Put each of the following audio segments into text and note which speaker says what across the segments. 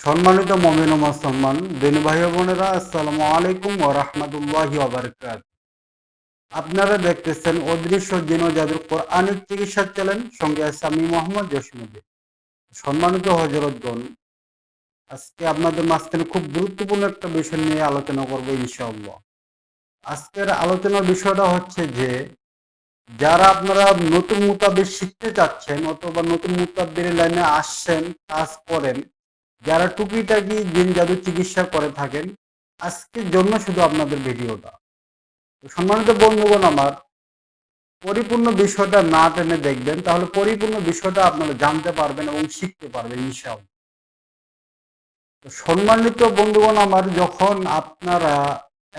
Speaker 1: সম্মানিত মুমিন ও মুসলমান দিনী ভাই ও বোনেরা, আসসালামু আলাইকুম ওয়া রাহমাতুল্লাহি ওয়া বারাকাতুহু। আপনারা দেখতেছেন অদৃশ্য জিন ও জাদুর কোরআনিক চিকিৎসা চ্যানেল, সঙ্গে আছে আমি মোহাম্মদ জসিমউদ্দিন। সম্মানিত হযরতগণ, আজকে আপনাদের মাঝখানে খুব গুরুত্বপূর্ণ একটা বিষয় নিয়ে আলোচনা করব ইনশাআল্লাহ। আজকের আলোচনার বিষয়টা হচ্ছে যে যারা আপনারা নতুন মুতাবির শিখতে চাচ্ছেন অথবা নতুন মুতাব্বির লাইনে আসছেন, কাজ করেন, যারা টুকিটাকি জিন জাদু চিকিৎসা করে থাকেন, আজকের জন্য শুধু আপনাদের ভিডিওটা। তো সম্মানিত বন্ধুগণ আমার, পরিপূর্ণ বিষয়টা না টেনে দেখবেন, তাহলে পরিপূর্ণ বিষয়টা আপনারা জানতে পারবেন এবং শিখতে পারবেন ইনশাআল্লাহ। তো সম্মানিত বন্ধুগণ আমার, যখন আপনারা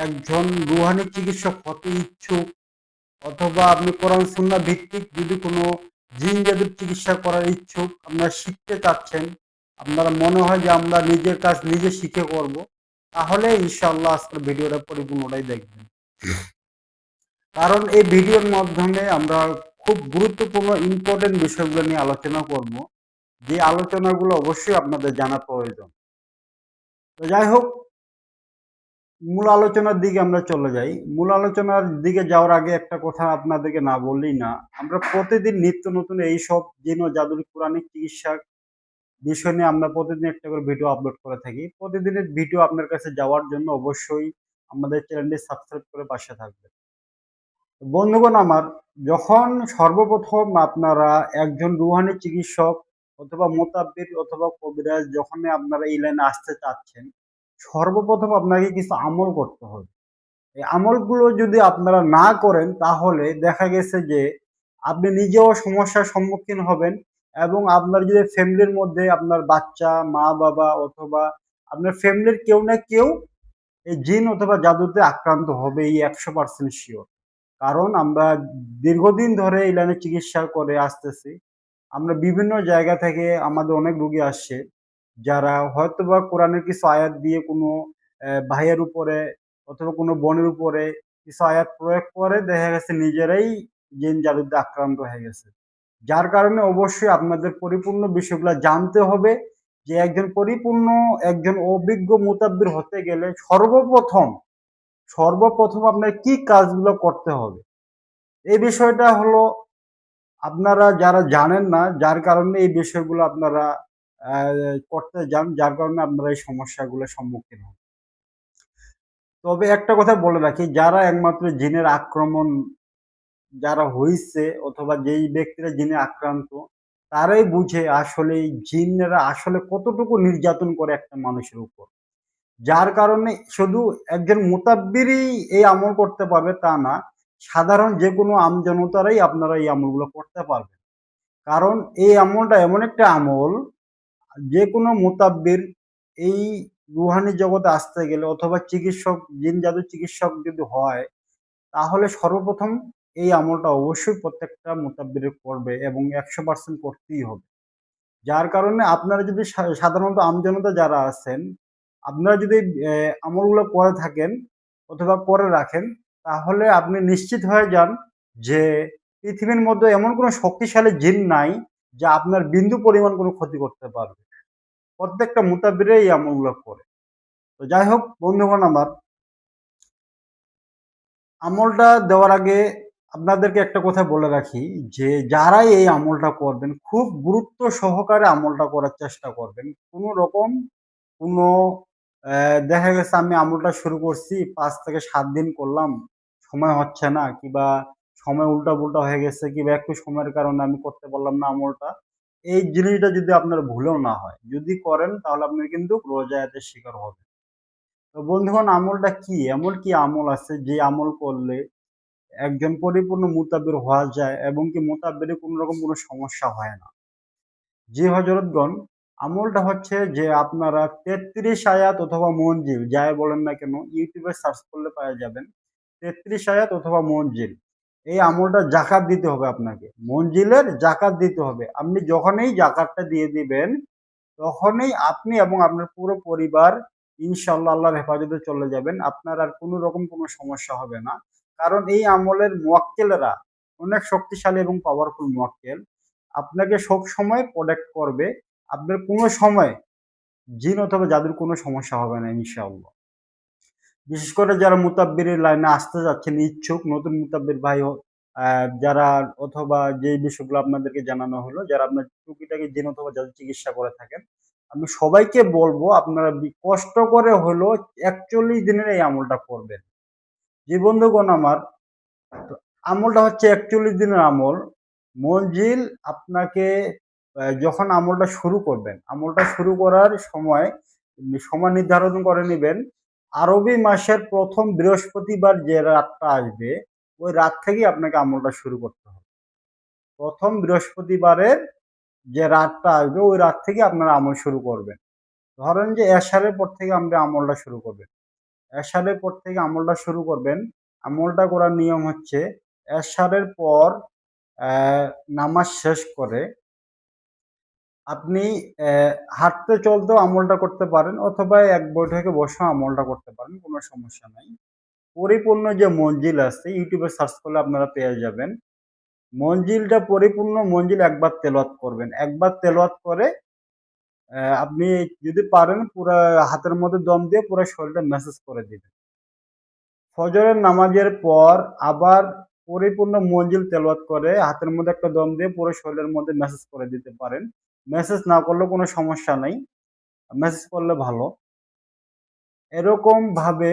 Speaker 1: একজন রুহানি চিকিৎসক হতে ইচ্ছুক অথবা আপনি কোরআন সুন্নাহ ভিত্তিক যদি কোনো জিন জাদুর চিকিৎসা করার ইচ্ছুক, আপনারা শিখতে চাচ্ছেন, আপনারা মনে হয় যে আমরা নিজের কাজ নিজে শিখে করব, তাহলে ইনশাআল্লাহ আজকের ভিডিওটা পরিপূর্ণটাই দেখবেন। কারণ এই ভিডিওর মাধ্যমে আমরা খুব গুরুত্বপূর্ণ ইম্পর্টেন্ট বিষয়গুলো নিয়ে আলোচনা করব, যে আলোচনাগুলো অবশ্যই আপনাদের জানা প্রয়োজন। তো যাই হোক, মূল আলোচনার দিকে আমরা চলে যাই। মূল আলোচনার দিকে যাওয়ার আগে একটা কথা আপনাদেরকে না বললেই না। আমরা প্রতিদিন নিত্য নতুন এইসব জিন ও জাদুর কোরআনিক চিকিৎসা বিষয় নিয়ে আমরা প্রতিদিন একটা করে ভিডিও আপলোড করে থাকি। প্রতিদিনের ভিডিও আপনার কাছে যাওয়ার জন্য অবশ্যই আমাদের চ্যানেলটি সাবস্ক্রাইব করে পাশে থাকবেন। বন্ধুগণ আমার, যখন সর্বপ্রথম আপনারা একজন রুহানি চিকিৎসক অথবা মোতাব্বির অথবা কবিরাজ যখনই আপনারা এই লাইনে আসতে চাচ্ছেন, সর্বপ্রথম আপনাকে কিছু আমল করতে হবে। এই আমলগুলো যদি আপনারা না করেন, তাহলে দেখা গেছে যে আপনি নিজেও সমস্যার সম্মুখীন হবেন এবং আপনার যদি ফ্যামিলির মধ্যে আপনার বাচ্চা, মা বাবা অথবা আপনার ফ্যামিলির কেউ না কেউ এই জিন অথবা জাদুতে আক্রান্ত হবে, এই 100% শিওর। কারণ আমরা দীর্ঘদিন ধরে এই লাইনে চিকিৎসা করে আসতেছি। আমরা বিভিন্ন জায়গা থেকে আমাদের অনেক রোগী আসছে, যারা হয়তোবা কোরআনের কিছু আয়াত দিয়ে কোনো ভাইয়ের উপরে অথবা কোনো বোনের উপরে কিছু আয়াত প্রয়োগ করে দেখা গেছে নিজেরাই জিন জাদুতে আক্রান্ত হয়ে গেছে। যার কারণে অবশ্যই আপনাদের পরিপূর্ণ বিষয়গুলা জানতে হবে, যে একজন অভিজ্ঞ মুতাব্বির হতে গেলে সর্বপ্রথম আপনার কি কাজগুলো করতে হবে। এই বিষয়টা হলো আপনারা যারা জানেন না, যার কারণে এই বিষয়গুলো আপনারা করতে যান, যার কারণে আপনারা এই সমস্যাগুলোর সম্মুখীন হন। তবে একটা কথা বলে রাখি, যারা একমাত্র জিনের আক্রমণ যারা হইছে অথবা যেই ব্যক্তিরা জিনে আক্রান্ত, তারাই বুঝে আসলে এই জিনেরা আসলে কতটুকু নির্যাতন করে একটা মানুষের উপর। যার কারণে শুধু একজন মুতাব্বিরই এই আমল করতে পারবে তা না, সাধারণ যেকোনো আমজনতারাই আপনারা এই আমলগুলো করতে পারবেন। কারণ এই আমলটা এমন একটা আমল, যেকোনো মুতাব্বির এই রুহানি জগতে আসতে গেলে অথবা চিকিৎসক, জিন জাদু চিকিৎসক যদি হয়, তাহলে সর্বপ্রথম এই আমলটা অবশ্যই প্রত্যেকটা মুতাব্বিরের করবে এবং 100% করতেই হবে। যার কারণে আপনারা যদি সাধারণত আমজনতা যারা আছেন, আপনারা যদি আমলগুলো করে থাকেন অথবা করে রাখেন, তাহলে আপনি নিশ্চিত হয়ে যান যে পৃথিবীর মধ্যে এমন কোনো শক্তিশালী জিন নাই যা আপনার বিন্দু পরিমাণ কোনো ক্ষতি করতে পারবে। প্রত্যেকটা মুতাব্বিরে এই আমলগুলো করে। তো যাই হোক বন্ধুগণ আমার, আমলটা দেওয়ার আগে আপনাদেরকে একটা কথা বলে রাখি, যে যারাই এই আমলটা করবেন খুব গুরুত্ব সহকারে আমলটা করার চেষ্টা করবেন। কোনো রকম কোনো দেখা গেছে আমি আমলটা শুরু করছি ৫ থেকে ৭ দিন করলাম, সময় হচ্ছে না, কিংবা সময় উল্টা-পুল্টা হয়ে গেছে, কিংবা একটু সময়ের কারণে আমি করতে পারলাম না আমলটা। এই জিনিসটা যদি আপনার ভুলেও না হয়, যদি করেন তাহলে আপনি কিন্তু রোজায়াতের শিকার হবেন। তো বন্ধুগণ, আমলটা কি? এমন কি আমল আছে যে আমল করলে একজন পরিপূর্ণ মুতাব্বির হওয়া যায় এবং কি মুতাব্বিরে কোনো রকম কোনো সমস্যা হয় না? জি হযরতগণ, আমলটা হচ্ছে যে আপনারা ৩৩ আয়াত অথবা মনজিল যাই বলেন না কেন, ইউটিউবে সার্চ করলে পাওয়া যাবেন। ৩৩ আয়াত অথবা মনজিল। এই আমলটা যাকাত দিতে হবে আপনাকে। মনজিলের যাকাত দিতে হবে। আপনি যখনই যাকাতটা দিয়ে দিবেন, তখনই আপনি এবং আপনার পুরো পরিবার ইনশাআল্লাহ আল্লাহর হেফাজতে চলে যাবেন। আপনার আর কোনো রকম কোনো সমস্যা হবে না। কারণ এই আমলের মুয়াক্কেলেরা অনেক শক্তিশালী এবং পাওয়ারফুল মুয়াক্কেল। আপনাকে সবসময় প্রোটেক্ট করবে। আপনার কোনো সময় জিন অথবা জাদুর কোনো সমস্যা হবে না ইনশাআল্লাহ। বিশেষ করে যারা মুতাব্বিরের লাইনে আসতে যাচ্ছেন ইচ্ছুক, নতুন মুতাব্বির ভাই যারা অথবা যে বিষয়গুলো আপনাদেরকে জানানো হলো, যারা আপনার টুকিটাকি জিন অথবা জাদুর চিকিৎসা করে থাকেন, আমি সবাইকে বলবো আপনারা কষ্ট করে হলেও ৪১ দিনের এই আমলটা করবেন। যে বন্ধুগণ আমার, তো আমলটা হচ্ছে ৪১ দিনের আমল। মঞ্জিল আপনাকে যখন আমলটা শুরু করবেন, আমলটা শুরু করার সময় নির্ধারণ করে নিবেন। আরবি মাসের ১ম বৃহস্পতিবার যে রাতটা আসবে, ওই রাত থেকেই আপনাকে আমলটা শুরু করতে হবে। ১ম বৃহস্পতিবারের যে রাতটা আসবে, ওই রাত থেকে আপনারা আমল শুরু করবেন। ধরেন যে এশারের পর থেকে আপনি আমলটা শুরু করবেন। এশারের পর থেকে আমলটা শুরু করবেন। আমলটা করার নিয়ম হচ্ছে এশারের পর নামাজ শেষ করে আপনি হাঁটতে চলতেও আমলটা করতে পারেন অথবা এক বৈঠকে বসেও আমলটা করতে পারেন, কোনো সমস্যা নাই। পরিপূর্ণ যে মঞ্জিল আছে ইউটিউবে সার্চ করলে আপনারা পেয়ে যাবেন। মঞ্জিলটা পরিপূর্ণ মঞ্জিল একবার তেলাওয়াত করবেন। একবার তেলাওয়াত করে আপনি যদি পারেন পুরা হাতের মধ্যে দম দিয়ে পুরা শরীরটা ম্যাসাজ করে দিবেন। ফজরের নামাজের পর আবার পরিপূর্ণ মঞ্জিল তেলাওয়াত করে হাতের মধ্যে একটা দম দিয়ে পুরো শরীরের মধ্যে ম্যাসাজ করে দিতে পারেন। ম্যাসাজ না করলেও কোনো সমস্যা নাই। ম্যাসাজ করলে ভালো। এরকম ভাবে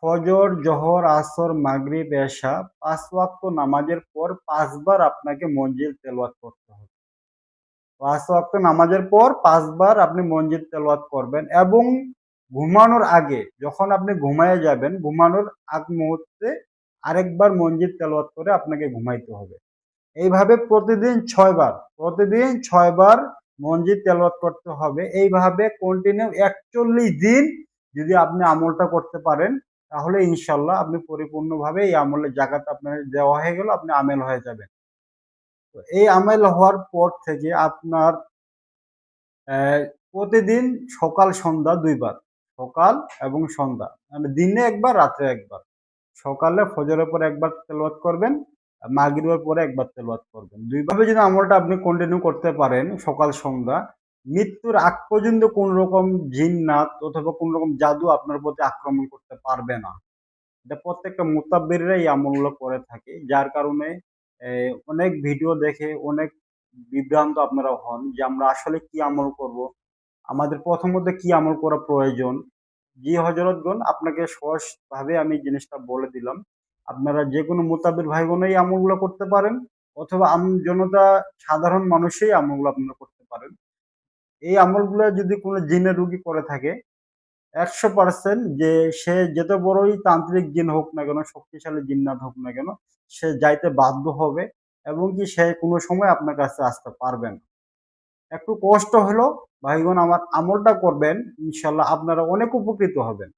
Speaker 1: ফজর, জোহর, আসর, মাগরিব, এশা ৫ ওয়াক্ত নামাজের পর ৫ বার আপনাকে মঞ্জিল তেলাওয়াত করতে হবে। ৫ ওয়াক্ত নামাজের পর ৫ বার আপনি মঞ্জিল তেলাওয়াত করবেন এবং ঘুমানোর আগে যখন আপনি ঘুমায়ে যাবেন, ঘুমানোর আগ মুহূর্তে আরেকবার মঞ্জিল তেলাওয়াত করে আপনাকে ঘুমাইতে হবে। এইভাবে প্রতিদিন ৬ বার মঞ্জিল তেলাওয়াত করতে হবে। এইভাবে কন্টিনিউ ৪১ দিন যদি আপনি আমলটা করতে পারেন, তাহলে ইনশাআল্লাহ আপনি পরিপূর্ণভাবে এই আমলের জাকাত আপনার দেওয়া হয়ে গেল, আপনি আমেল হয়ে যাবেন। তো এই আমেল হওয়ার পর থেকে আপনার প্রতিদিন সকাল সন্ধ্যা ২ বার। সকাল এবং সন্ধ্যা। মানে দিনে ১ বার, রাত্রে ১ বার। সকালে ফজরের পরে ১ বার তেলাওয়াত করবেন, মাগরিবের পরে ১ বার তেলাওয়াত করবেন। ২ ভাবে যদি আমলটা আপনি কন্টিনিউ করতে পারেন সকাল সন্ধ্যা, মৃত্যুর আগ পর্যন্ত কোন রকম জিন্নাত অথবা কোন রকম জাদু আপনার প্রতি আক্রমণ করতে পারবে না। এটা প্রত্যেকটা মুতাব্বিররা এই আমলগুলো করে থাকে। যার কারণে অনেক ভিডিও দেখে অনেক বিভ্রান্ত আপনারা হন যে আমরা আসলে কি আমল করব? আমাদের প্রথমত কি আমল করা প্রয়োজন? জি হযরতগণ, আপনাকে সহজভাবে আমি জিনিসটা বলে দিলাম। আপনারা যেকোনো মুতাব্বির ভাই বোন এই আমলগুলো করতে পারেন অথবা জনতা সাধারণ মানুষই আমলগুলো আপনারা করতে পারেন। এই আমলগুলো যদি কোনো জিনের রোগী করে থাকে ১০০% যে সে যত বড়ই তান্ত্রিক জিন হোক না কেন, শক্তিশালী জিন্নাত হোক না কেন, সে যাইতে বাধ্য হবে এবং কি সে কোনো সময় আপনার কাছে আসতে পারবে না। একটু কষ্ট হলেও ভাইগণ আমার আমলটা করবেন, ইনশাআল্লাহ আপনারা অনেক উপকৃত হবেন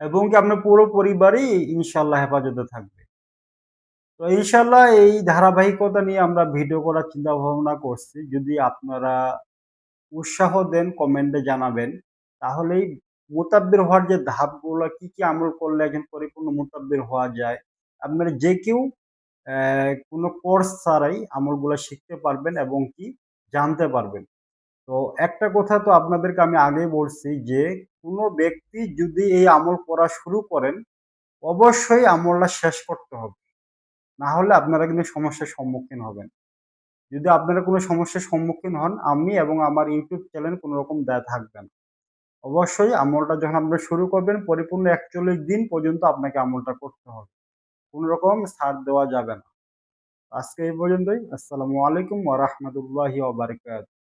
Speaker 1: এবং কি আপনার পুরো পরিবারই ইনশাআল্লাহ হেফাজতে থাকবে। তো ইনশাআল্লাহ এই ধারাবাহিকতা নিয়ে আমরা ভিডিও করার চিন্তা ভাবনা করছি। যদি আপনারা উৎসাহ দেন, কমেন্টে জানাবেন। তাহলেই মুতাব্বির হওয়ার যে ধাপগুলো কি আমল করলে একজন পরিপূর্ণ মুতাব্বির হওয়া যায়। আপনারা যে কেউ কোনো কোর্স ছাড়াই আমলগুলা শিখতে পারবেন এবং কি জানতে পারবেন। তো একটা কথা তো আপনাদেরকে আমি আগেই বলছি যে কোনো ব্যক্তি যদি এই আমল করা শুরু করেন, অবশ্যই আমলটা শেষ করতে হবে। না হলে আপনারা কিন্তু সমস্যার সম্মুখীন হবেন। যদি আপনারা কোনো সমস্যার সম্মুখীন হন, আমি এবং আমার ইউটিউব চ্যানেল কোনো রকম দায় থাকবে না। অবশ্যই আমলটা যখন আপনারা শুরু করবেন পরিপূর্ণ ৪১ দিন পর্যন্ত আপনাকে আমলটা করতে হবে। কোন রকম ছাড় দেওয়া যাবে না। আজকে এই পর্যন্তই। আসসালামু আলাইকুম ওয়া রাহমাতুল্লাহি ওয়া বারাকাতুহু।